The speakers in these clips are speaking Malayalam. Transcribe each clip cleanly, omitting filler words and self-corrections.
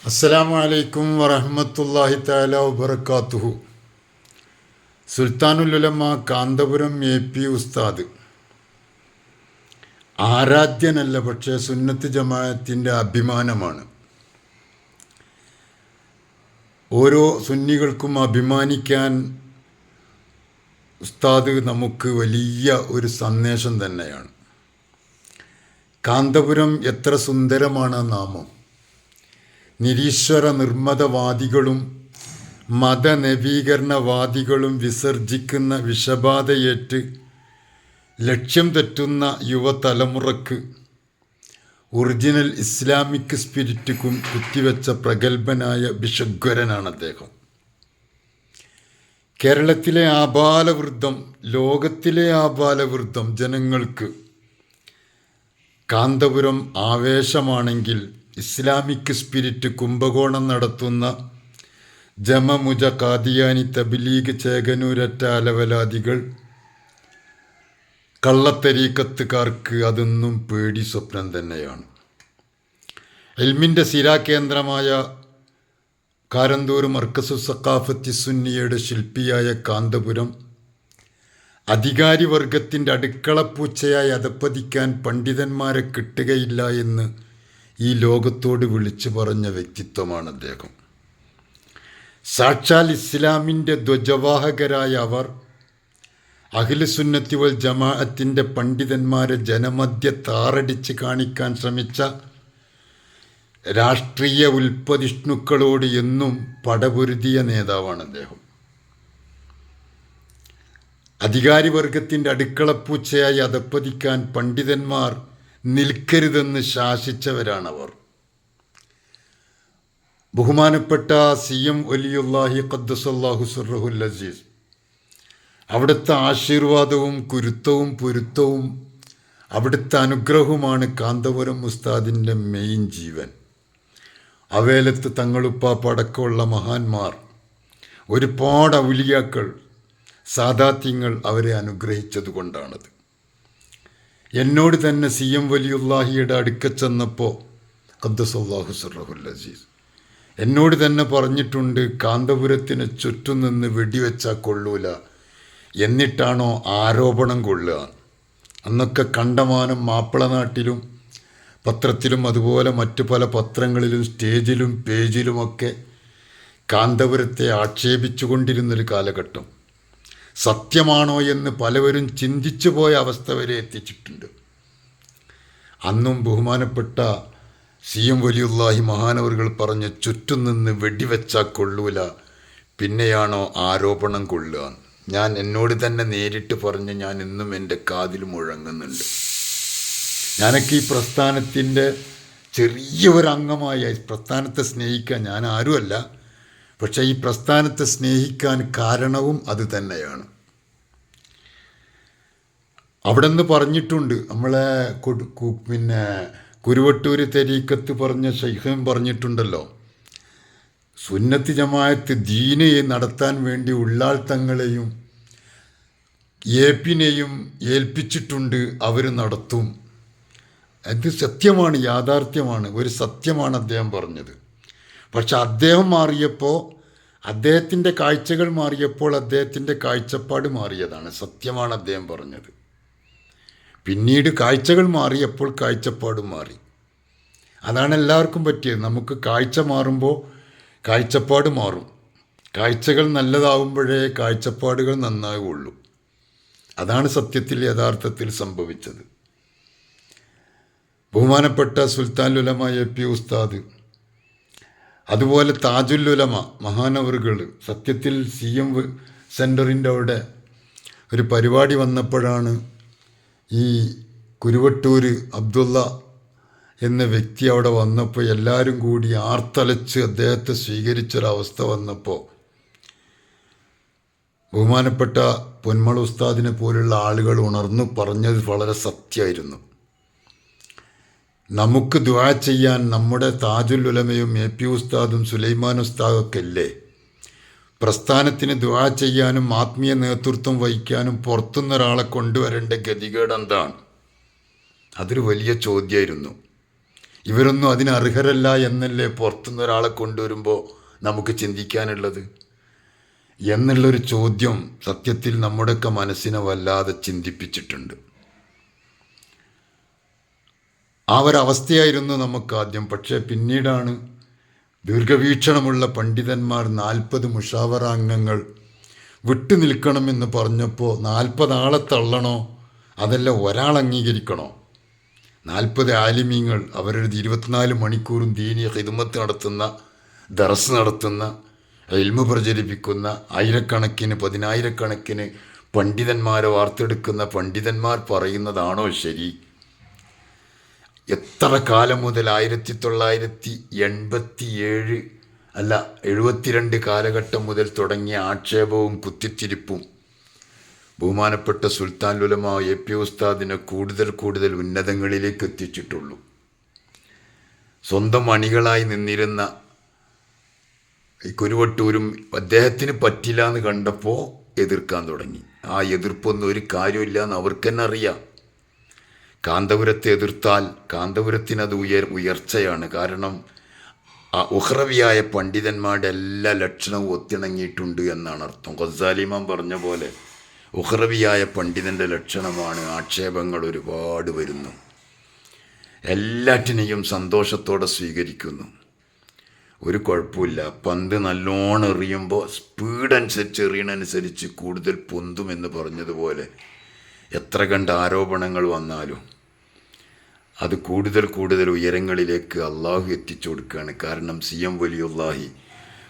അസ്സലാമു അലൈക്കും വറഹ്മത്തുള്ളാഹി തആല വബറകാതുഹു. സുൽത്താനുൽ ഉലമ കാന്തപുരം AP ഉസ്താദ് ആരാധ്യനല്ല, പക്ഷേ സുന്നത്ത് ജമാഅത്തിൻ്റെ അഭിമാനമാണ്. ഓരോ സുന്നികൾക്കും അഭിമാനിക്കാൻ ഉസ്താദ് നമുക്ക് വലിയ ഒരു സന്ദേശം തന്നെയാണ്. കാന്തപുരം എത്ര സുന്ദരമാണ് നാമം. നിരീശ്വര നിർമ്മതവാദികളും മതനവീകരണവാദികളും വിസർജിക്കുന്ന വിഷബാധയേറ്റ് ലക്ഷ്യം തെറ്റുന്ന യുവതലമുറക്ക് ഒറിജിനൽ ഇസ്ലാമിക് സ്പിരിറ്റ് കുത്തിവെച്ച പ്രഗത്ഭനായ ഭിഷഗ്വരനാണ് അദ്ദേഹം. കേരളത്തിലെ ആബാലവൃദ്ധം, ലോകത്തിലെ ആബാലവൃദ്ധം ജനങ്ങൾക്ക് കാന്തപുരം ആവേശമാണെങ്കിൽ, ഇസ്ലാമിക് സ്പിരിറ്റ് കുംഭകോണം നടത്തുന്ന ജമമുജ, കാദിയാനി, തബ്ലീഗ്, ചേകനൂരറ്റ അലവലാദികൾ, കള്ളത്തരീക്കത്തുകാർക്ക് അതൊന്നും പേടി സ്വപ്നം തന്നെയാണ്. ഇൽമിൻ്റെ സിരാകേന്ദ്രമായ കാരന്തൂർ മർക്കസു സഖാഫത്തി സുന്നിയയുടെ ശില്പിയായ കാന്തപുരം അധികാരിവർഗത്തിൻ്റെ അടുക്കളപ്പൂച്ചയായി അധപ്പതിക്കാൻ പണ്ഡിതന്മാരെ കിട്ടുകയില്ല എന്ന് ഈ ലോകത്തോട് വിളിച്ചു പറഞ്ഞ വ്യക്തിത്വമാണ് അദ്ദേഹം. സാക്ഷാൽ ഇസ്ലാമിൻ്റെ ധ്വജവാഹകരായ അവർ അഹ്ലുസുന്നത്തി വൽ ജമാഅത്തിൻ്റെ പണ്ഡിതന്മാരെ ജനമധ്യ താറടിച്ച് കാണിക്കാൻ ശ്രമിച്ച രാഷ്ട്രീയ ഉൽപ്പതിഷ്ണുക്കളോട് എന്നും പടപൊരുതിയ നേതാവാണ് അദ്ദേഹം. അധികാരിവർഗത്തിൻ്റെ അടുക്കളപ്പൂച്ചയായി അധപ്പതിക്കാൻ പണ്ഡിതന്മാർ നിൽക്കരുതെന്ന് ശാസിച്ചവരാണവർ. ബഹുമാനപ്പെട്ട CM വലിയുല്ലാഹി ഖദ്ദസല്ലാഹു സിർറഹുൽ അസീസ്, അവിടുത്തെ ആശീർവാദവും കുരുത്തവും പൊരുത്തവും അവിടുത്തെ അനുഗ്രഹവുമാണ് കാന്തപുരം ഉസ്താദിൻ്റെ മെയിൻ ജീവൻ. അവേലത്ത് തങ്ങളുപ്പാപ്പ അടക്കമുള്ള മഹാന്മാർ, ഒരുപാട് ഔലിയാക്കൾ, സാദാത്യങ്ങൾ അവരെ അനുഗ്രഹിച്ചതുകൊണ്ടാണത്. എന്നോട് തന്നെ CM വലിയുല്ലാഹിയുടെ അടുക്ക ചെന്നപ്പോൾ ഖദ്ദസല്ലാഹു സിർറഹുൽ അസീസ് എന്നോട് തന്നെ പറഞ്ഞിട്ടുണ്ട്, കാന്തപുരത്തിന് ചുറ്റും നിന്ന് വെടിവെച്ചാൽ കൊള്ളൂല, എന്നിട്ടാണോ ആരോപണം കൊള്ളുക. അന്നൊക്കെ കണ്ടമാനം മാപ്പിളനാട്ടിലും പത്രത്തിലും അതുപോലെ മറ്റു പല പത്രങ്ങളിലും സ്റ്റേജിലും പേജിലുമൊക്കെ കാന്തപുരത്തെ ആക്ഷേപിച്ചു കൊണ്ടിരുന്നൊരു കാലഘട്ടം. സത്യമാണോ എന്ന് പലവരും ചിന്തിച്ചു പോയ അവസ്ഥ വരെ എത്തിച്ചിട്ടുണ്ട്. അന്നും ബഹുമാനപ്പെട്ട CM വലിയുല്ലാഹി മഹാനവറുകൾ പറഞ്ഞ്, ചുറ്റും നിന്ന് വെടിവെച്ചാൽ കൊള്ളൂല, പിന്നെയാണോ ആരോപണം കൊള്ളുക. ഞാൻ എന്നോട് തന്നെ നേരിട്ട് പറഞ്ഞ് ഞാൻ ഇന്നും എൻ്റെ കാതിൽ മുഴങ്ങുന്നുണ്ട്. ഞാനൊക്കെ ഈ പ്രസ്ഥാനത്തിൻ്റെ ചെറിയൊരംഗമായ പ്രസ്ഥാനത്തെ സ്നേഹിക്കാൻ, ഞാൻ ആരുമല്ല, പക്ഷേ ഈ പ്രസ്ഥാനത്തെ സ്നേഹിക്കാൻ കാരണവും അത് തന്നെയാണ്. അവിടെ നിന്ന് പറഞ്ഞിട്ടുണ്ട്, നമ്മളെ കുരുവട്ടൂർ തരീക്കത്ത് പറഞ്ഞ ശൈഖൻ പറഞ്ഞിട്ടുണ്ടല്ലോ, സുന്നത്ത് ജമാഅത്ത് ദീന് നടത്താൻ വേണ്ടി ഉള്ളാൾ തങ്ങളെയും ഏപ്പിനെയും ഏൽപ്പിച്ചിട്ടുണ്ട്, അവർ നടത്തും. അത് സത്യമാണ്, യാഥാർത്ഥ്യമാണ്, ഒരു സത്യമാണ് അദ്ദേഹം പറഞ്ഞത്. പക്ഷെ അദ്ദേഹം മാറിയപ്പോൾ, അദ്ദേഹത്തിൻ്റെ കാഴ്ചകൾ മാറിയപ്പോൾ അദ്ദേഹത്തിൻ്റെ കാഴ്ചപ്പാട് മാറിയതാണ്. സത്യമാണ് അദ്ദേഹം പറഞ്ഞത്. പിന്നീട് കാഴ്ചകൾ മാറിയപ്പോൾ കാഴ്ചപ്പാട് മാറി. അതാണ് എല്ലാവർക്കും പറ്റിയത്. നമുക്ക് കാഴ്ച മാറുമ്പോൾ കാഴ്ചപ്പാട് മാറും. കാഴ്ചകൾ നല്ലതാവുമ്പോഴേ കാഴ്ചപ്പാടുകൾ നന്നാവുള്ളൂ. അതാണ് സത്യത്തിൽ യഥാർത്ഥത്തിൽ സംഭവിച്ചത്. ബഹുമാനപ്പെട്ട സുൽത്താനുൽ ഉലമ AP ഉസ്താദ്, അതുപോലെ താജുൽ ഉലമ മഹാനവറുകൾ, സത്യത്തിൽ CM സെൻറ്ററിൻ്റെ അവിടെ ഒരു പരിപാടി വന്നപ്പോഴാണ് ഈ കുരുവട്ടൂർ അബ്ദുള്ള എന്ന വ്യക്തി അവിടെ വന്നപ്പോൾ എല്ലാവരും കൂടി ആർത്തലച്ച് അദ്ദേഹത്തെ സ്വീകരിച്ചൊരവസ്ഥ വന്നപ്പോൾ ബഹുമാനപ്പെട്ട പൊന്മള ഉസ്താദിനെ പോലുള്ള ആളുകൾ ഉണർന്നു പറഞ്ഞത് വളരെ സത്യമായിരുന്നു. നമുക്ക് ദുആ ചെയ്യാൻ നമ്മുടെ താജുൽ ഉലമയും AP ഉസ്താദും സുലൈമാൻ ഉസ്താദൊക്കെ ഇല്ലേ? പ്രസ്ഥാനത്തിന് ദുആ ചെയ്യാനും ആത്മീയ നേതൃത്വം വഹിക്കാനും പുറത്തുനിന്നൊരാളെ കൊണ്ടുവരേണ്ട ഗതികേട് എന്താണ്? അതൊരു വലിയ ചോദ്യമായിരുന്നു. ഇവരൊന്നും അതിന് അർഹരല്ല എന്നല്ലേ പുറത്തുനിന്ന് ഒരാളെ കൊണ്ടുവരുമ്പോൾ നമുക്ക് ചിന്തിക്കാനുള്ളത് എന്നുള്ളൊരു ചോദ്യം സത്യത്തിൽ നമ്മുടെയൊക്കെ മനസ്സിനെ വല്ലാതെ ചിന്തിപ്പിച്ചിട്ടുണ്ട്. ആ ഒരവസ്ഥയായിരുന്നു നമുക്കാദ്യം. പക്ഷേ പിന്നീടാണ് ദീർഘവീക്ഷണമുള്ള പണ്ഡിതന്മാർ 40 മുഷാവറ അംഗങ്ങൾ വിട്ടു നിൽക്കണമെന്ന് പറഞ്ഞപ്പോൾ 40 ആളെ തള്ളണോ അതല്ല ഒരാൾ അംഗീകരിക്കണോ? 40 ആലിമീങ്ങൾ അവരൊരു 24 മണിക്കൂറും ദീനി ഖിദ്മത്ത് നടത്തുന്ന, ദർസ് നടത്തുന്ന, ഇൽമു പ്രചരിപ്പിക്കുന്ന, ആയിരക്കണക്കിന് പതിനായിരക്കണക്കിന് പണ്ഡിതന്മാരെ വാർത്തെടുക്കുന്ന പണ്ഡിതന്മാർ പറയുന്നതാണോ ശരി? എത്ര കാലം മുതൽ 1987 അല്ല 72 കാലഘട്ടം മുതൽ തുടങ്ങിയ ആക്ഷേപവും കുത്തിത്തിരിപ്പും ബഹുമാനപ്പെട്ട സുൽത്താൻ ഉലമ AP ഉസ്താദിനെ കൂടുതൽ ഉന്നതങ്ങളിലേക്ക് എത്തിച്ചിട്ടുള്ളൂ. സ്വന്തം അണികളായി നിന്നിരുന്ന ഈ കുരുവട്ടൂരും അദ്ദേഹത്തിന് പറ്റില്ല എന്ന് കണ്ടപ്പോൾ എതിർക്കാൻ തുടങ്ങി. ആ എതിർപ്പൊന്നും ഒരു കാര്യമില്ല എന്ന് അവർക്ക് തന്നെ അറിയാം. കാന്തപുരത്തെ എതിർത്താൽ കാന്തപുരത്തിനത് ഉയർച്ചയാണ്. കാരണം ആ ഉഹ്റവിയായ പണ്ഡിതന്മാരുടെ എല്ലാ ലക്ഷണവും ഒത്തിണങ്ങിയിട്ടുണ്ട് എന്നാണ് അർത്ഥം. ഗസാലിമാൻ പറഞ്ഞ പോലെ ഉഹ്റവിയായ പണ്ഡിതൻ്റെ ലക്ഷണമാണ് ആക്ഷേപങ്ങൾ ഒരുപാട് വരുന്നു. എല്ലാറ്റിനെയും സന്തോഷത്തോടെ സ്വീകരിക്കുന്നു. ഒരു കുഴപ്പമില്ല. പന്ത് നല്ലോണം എറിയുമ്പോൾ സ്പീഡ് അനുസരിച്ച് എറിയണനുസരിച്ച് കൂടുതൽ പൊന്തുമെന്ന് പറഞ്ഞതുപോലെ എത്ര കണ്ട ആരോപണങ്ങൾ വന്നാലും അത് കൂടുതൽ ഉയരങ്ങളിലേക്ക് അള്ളാഹു എത്തിച്ചു കൊടുക്കുകയാണ്. കാരണം CM വലിയുല്ലാഹി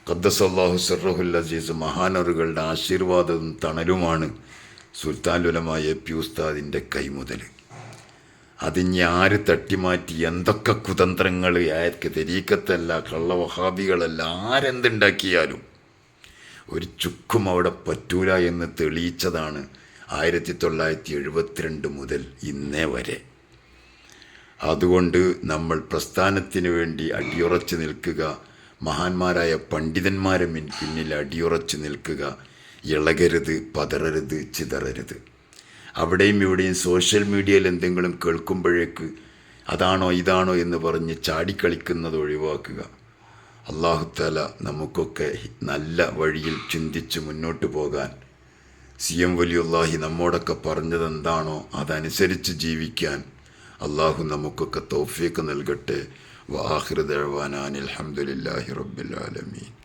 ഖദ്ദസല്ലാഹു സിർറഹുൽ അസീസ് മഹാനറുകളുടെ ആശീർവാദവും തണലുമാണ് സുൽത്താൻ ഉലമ AP ഉസ്താദിൻ്റെ കൈമുതൽ. അതിഞ്ഞ് ആര് തട്ടിമാറ്റി എന്തൊക്കെ കുതന്ത്രങ്ങൾ തെരീക്കത്തല്ല, കള്ള വഹാബികളല്ല, ആരെന്തുണ്ടാക്കിയാലും ഒരു ചുക്കും അവിടെ പറ്റൂല എന്ന് തെളിയിച്ചതാണ് 1972 മുതൽ ഇന്നേ വരെ. അതുകൊണ്ട് നമ്മൾ പ്രസ്ഥാനത്തിന് വേണ്ടി അടിയുറച്ച് നിൽക്കുക, മഹാന്മാരായ പണ്ഡിതന്മാരെ പിന്നിൽ അടിയുറച്ച് നിൽക്കുക, ഇളകരുത്, പതറരുത്, ചിതറരുത്. അവിടെയും ഇവിടെയും സോഷ്യൽ മീഡിയയിൽ എന്തെങ്കിലും കേൾക്കുമ്പോഴേക്ക് അതാണോ ഇതാണോ എന്ന് പറഞ്ഞ് ചാടിക്കളിക്കുന്നത് ഒഴിവാക്കുക. അല്ലാഹു തആല നമുക്കൊക്കെ നല്ല വഴിയിൽ ചിന്തിച്ച് മുന്നോട്ട് പോകാൻ, CM വലിയുല്ലാഹി നമ്മോടൊക്കെ പറഞ്ഞതെന്താണോ അതനുസരിച്ച് ജീവിക്കാൻ അള്ളാഹു നമുക്കൊക്കെ തൗഫീഖ് നൽകട്ടെ. വആഖിറു ദഅ്വാനാ അൽഹംദുലില്ലാഹി റബ്ബിൽ ആലമീൻ.